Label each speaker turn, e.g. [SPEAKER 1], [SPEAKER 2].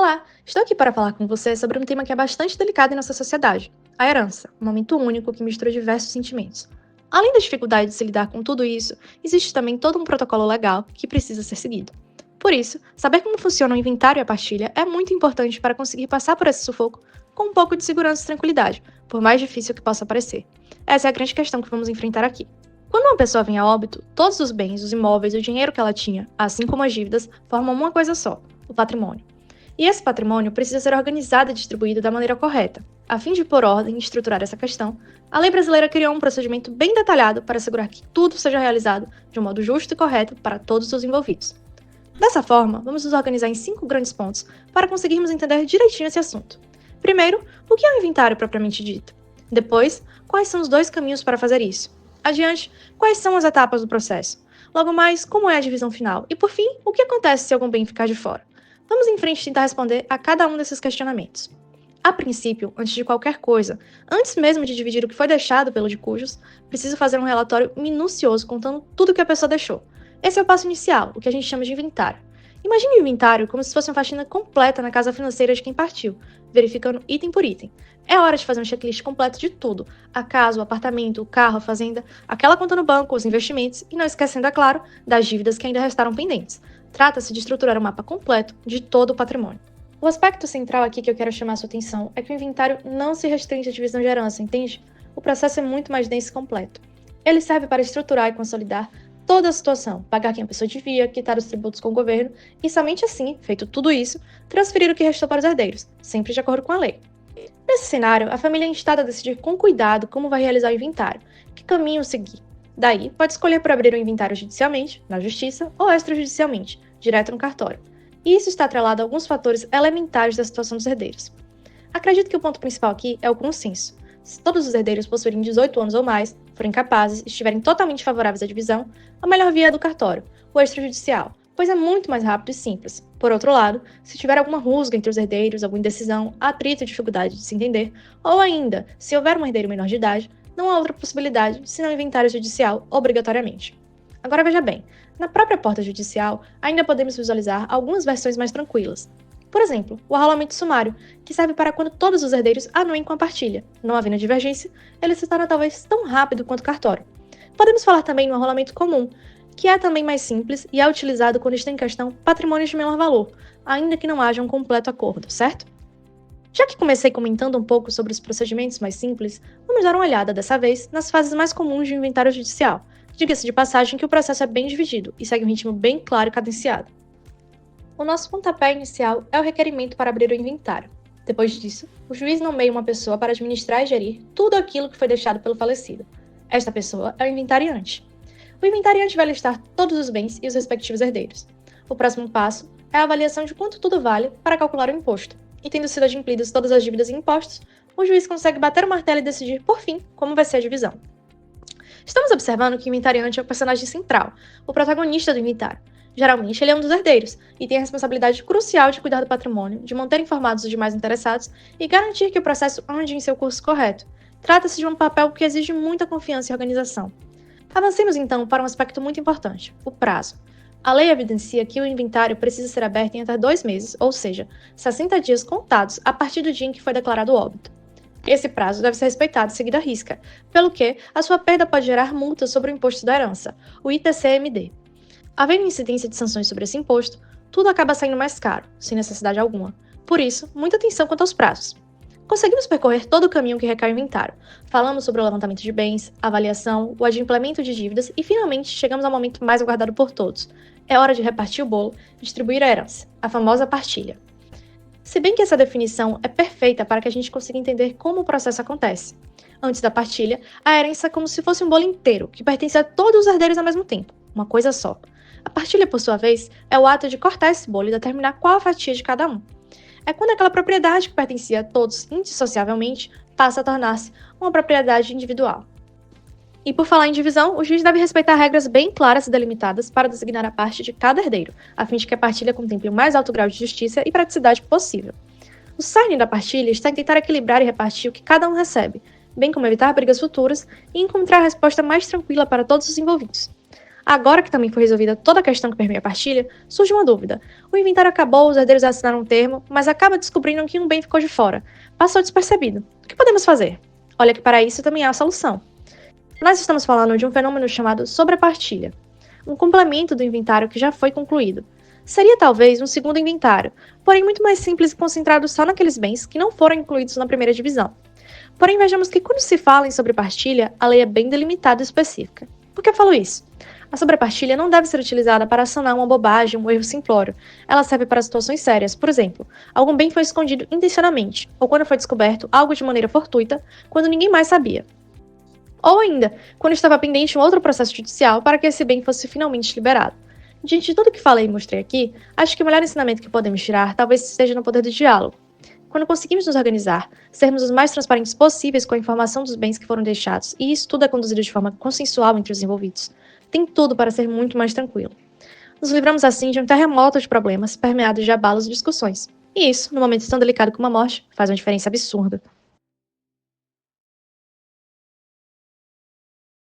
[SPEAKER 1] Olá, estou aqui para falar com você sobre um tema que é bastante delicado em nossa sociedade: a herança, um momento único que mistura diversos sentimentos. Além da dificuldade de se lidar com tudo isso, existe também todo um protocolo legal que precisa ser seguido. Por isso, saber como funciona o inventário e a partilha é muito importante para conseguir passar por esse sufoco com um pouco de segurança e tranquilidade, por mais difícil que possa parecer. Essa é a grande questão que vamos enfrentar aqui. Quando uma pessoa vem a óbito, todos os bens, os imóveis e o dinheiro que ela tinha, assim como as dívidas, formam uma coisa só: o patrimônio. E esse patrimônio precisa ser organizado e distribuído da maneira correta. A fim de pôr ordem e estruturar essa questão, a lei brasileira criou um procedimento bem detalhado para assegurar que tudo seja realizado de um modo justo e correto para todos os envolvidos. Dessa forma, vamos nos organizar em 5 grandes pontos para conseguirmos entender direitinho esse assunto. Primeiro, o que é um inventário propriamente dito? Depois, quais são os 2 caminhos para fazer isso? Adiante, quais são as etapas do processo? Logo mais, como é a divisão final? E por fim, o que acontece se algum bem ficar de fora? Vamos em frente tentar responder a cada um desses questionamentos. A princípio, antes de qualquer coisa, antes mesmo de dividir o que foi deixado pelo de cujos, preciso fazer um relatório minucioso contando tudo que a pessoa deixou. Esse é o passo inicial, o que a gente chama de inventário. Imagine o inventário como se fosse uma faxina completa na casa financeira de quem partiu, verificando item por item. É hora de fazer um checklist completo de tudo: a casa, o apartamento, o carro, a fazenda, aquela conta no banco, os investimentos e não esquecendo, é claro, das dívidas que ainda restaram pendentes. Trata-se de estruturar um mapa completo de todo o patrimônio. O aspecto central aqui que eu quero chamar a sua atenção é que o inventário não se restringe à divisão de herança, entende? O processo é muito mais denso e completo. Ele serve para estruturar e consolidar toda a situação, pagar quem a pessoa devia, quitar os tributos com o governo e, somente assim, feito tudo isso, transferir o que restou para os herdeiros, sempre de acordo com a lei. Nesse cenário, a família é instada a decidir com cuidado como vai realizar o inventário, que caminho seguir. Daí, pode escolher por abrir o inventário judicialmente, na justiça, ou extrajudicialmente, direto no cartório. E isso está atrelado a alguns fatores elementares da situação dos herdeiros. Acredito que o ponto principal aqui é o consenso. Se todos os herdeiros possuírem 18 anos ou mais, forem capazes e estiverem totalmente favoráveis à divisão, a melhor via é do cartório, o extrajudicial, pois é muito mais rápido e simples. Por outro lado, se tiver alguma rusga entre os herdeiros, alguma indecisão, atrito e dificuldade de se entender, ou ainda, se houver um herdeiro menor de idade, não há outra possibilidade senão inventário judicial obrigatoriamente. Agora veja bem, na própria porta judicial ainda podemos visualizar algumas versões mais tranquilas. Por exemplo, o arrolamento sumário, que serve para quando todos os herdeiros anuem com a partilha. Não havendo divergência, ele se torna talvez tão rápido quanto o cartório. Podemos falar também no arrolamento comum, que é também mais simples e é utilizado quando está em questão patrimônios de menor valor, ainda que não haja um completo acordo, certo? Já que comecei comentando um pouco sobre os procedimentos mais simples, vamos dar uma olhada dessa vez nas fases mais comuns de inventário judicial. Diga-se de passagem que o processo é bem dividido e segue um ritmo bem claro e cadenciado. O nosso pontapé inicial é o requerimento para abrir o inventário. Depois disso, o juiz nomeia uma pessoa para administrar e gerir tudo aquilo que foi deixado pelo falecido. Esta pessoa é o inventariante. O inventariante vai listar todos os bens e os respectivos herdeiros. O próximo passo é a avaliação de quanto tudo vale para calcular o imposto. E tendo sido adimplidas todas as dívidas e impostos, o juiz consegue bater o martelo e decidir, por fim, como vai ser a divisão. Estamos observando que o inventariante é o personagem central, o protagonista do inventário. Geralmente, ele é um dos herdeiros e tem a responsabilidade crucial de cuidar do patrimônio, de manter informados os demais interessados e garantir que o processo ande em seu curso correto. Trata-se de um papel que exige muita confiança e organização. Avancemos então para um aspecto muito importante: o prazo. A lei evidencia que o inventário precisa ser aberto em até 2 meses, ou seja, 60 dias contados a partir do dia em que foi declarado o óbito. Esse prazo deve ser respeitado e seguido à risca, pelo que a sua perda pode gerar multa sobre o imposto da herança, o ITCMD. Havendo incidência de sanções sobre esse imposto, tudo acaba saindo mais caro, sem necessidade alguma. Por isso, muita atenção quanto aos prazos. Conseguimos percorrer todo o caminho que requer o inventário. Falamos sobre o levantamento de bens, avaliação, o adimplemento de dívidas e, finalmente, chegamos ao momento mais aguardado por todos. É hora de repartir o bolo e distribuir a herança, a famosa partilha. Se bem que essa definição é perfeita para que a gente consiga entender como o processo acontece. Antes da partilha, a herança é como se fosse um bolo inteiro, que pertence a todos os herdeiros ao mesmo tempo, uma coisa só. A partilha, por sua vez, é o ato de cortar esse bolo e determinar qual a fatia de cada um. É quando aquela propriedade que pertencia a todos indissociavelmente passa a tornar-se uma propriedade individual. E por falar em divisão, o juiz deve respeitar regras bem claras e delimitadas para designar a parte de cada herdeiro, a fim de que a partilha contemple o mais alto grau de justiça e praticidade possível. O cerne da partilha está em tentar equilibrar e repartir o que cada um recebe, bem como evitar brigas futuras e encontrar a resposta mais tranquila para todos os envolvidos. Agora que também foi resolvida toda a questão que permeia a partilha, surge uma dúvida. O inventário acabou, os herdeiros assinaram um termo, mas acaba descobrindo que um bem ficou de fora. Passou despercebido. O que podemos fazer? Olha que para isso também há a solução. Nós estamos falando de um fenômeno chamado sobrepartilha, um complemento do inventário que já foi concluído. Seria talvez um segundo inventário, porém muito mais simples e concentrado só naqueles bens que não foram incluídos na primeira divisão. Porém, vejamos que quando se fala em sobrepartilha, a lei é bem delimitada e específica. Por que eu falo isso? A sobrepartilha não deve ser utilizada para sanar uma bobagem, um erro simplório. Ela serve para situações sérias. Por exemplo, algum bem foi escondido intencionalmente, ou quando foi descoberto algo de maneira fortuita, quando ninguém mais sabia. Ou ainda, quando estava pendente um outro processo judicial para que esse bem fosse finalmente liberado. Diante de tudo que falei e mostrei aqui, acho que o melhor ensinamento que podemos tirar talvez esteja no poder do diálogo. Quando conseguimos nos organizar, sermos os mais transparentes possíveis com a informação dos bens que foram deixados, e isso tudo é conduzido de forma consensual entre os envolvidos, tem tudo para ser muito mais tranquilo. Nos livramos assim de um terremoto de problemas permeados de abalos e discussões. E isso, num momento tão delicado como a morte, faz uma diferença absurda.